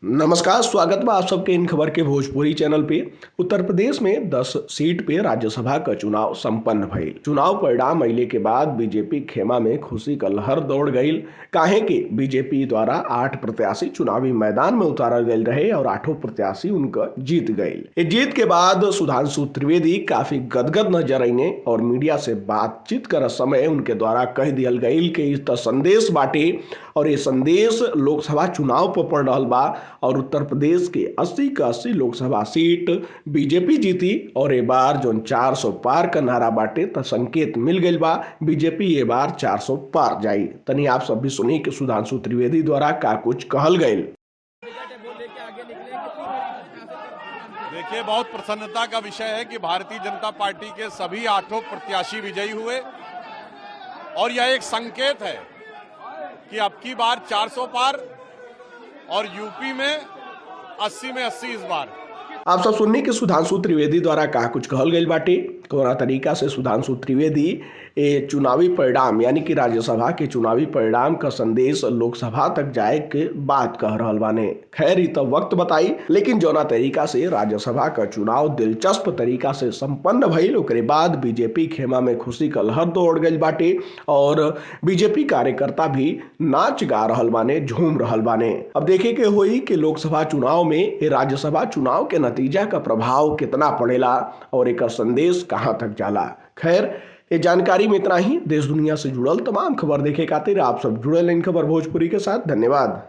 नमस्कार, स्वागत बा आप सबके इन खबर के भोजपुरी चैनल पे। उत्तर प्रदेश में 10 सीट पे राज्यसभा का चुनाव संपन्न भइल। चुनाव परिणाम अइले के बाद बीजेपी खेमा में खुशी का लहर दौड़ गईल। काहे कि बीजेपी द्वारा 8 प्रत्याशी चुनावी मैदान में उतारल गईल रहे और 8 प्रत्याशी उनका जीत गईल। इस जीत के बाद सुधांशु त्रिवेदी काफी गदगद नजर आईने और मीडिया से बातचीत कर समय उनके द्वारा कह दियल गईल कि इस संदेश बाटे और ये संदेश लोकसभा चुनाव पर पड़ रहा बा और उत्तर प्रदेश के 80 का 80 लोकसभा सीट बीजेपी जीती और ये बार जो 400 पार का नारा बाटे तो संकेत मिल गई बा बीजेपी ये बार 400 पार जाई। तनी आप सब भी सुनी कि सुधांशु त्रिवेदी द्वारा का कुछ कहल गई। देखिए, बहुत प्रसन्नता का विषय है कि भारतीय जनता पार्टी के सभी 8 प्रत्याशी विजयी हुए और यह एक संकेत है कि अब की बार 400 पार और यूपी में 80 में 80 इस बार। आप सब सुनने के सुधांशु त्रिवेदी द्वारा का कुछ कहल गई बाटे कोना तरीका से सुधांशु त्रिवेदी चुनावी परिणाम यानी कि राज्यसभा के चुनावी परिणाम का संदेश लोकसभा तक जाए के बात कह रहल बाने। खैर ही तब वक्त बताई, लेकिन जौना तरीका से राज्यसभा का चुनाव दिलचस्प तरीका से संपन्न भइल ओकरे बाद बीजेपी खेमा में खुशी का लहर दौड़ गई बाटे और बीजेपी कार्यकर्ता भी नाच गा रहल बाने, झूम रहल बाने। अब देखे के होई कि लोकसभा चुनाव में राज्यसभा चुनाव के नतीजा का प्रभाव कितना पड़ेला और एक संदेश कहाँ तक जाला। खैर ये जानकारी में इतना ही। देश दुनिया से जुड़ल तमाम खबर देखे खातिर आप सब जुड़े इन खबर भोजपुरी के साथ। धन्यवाद।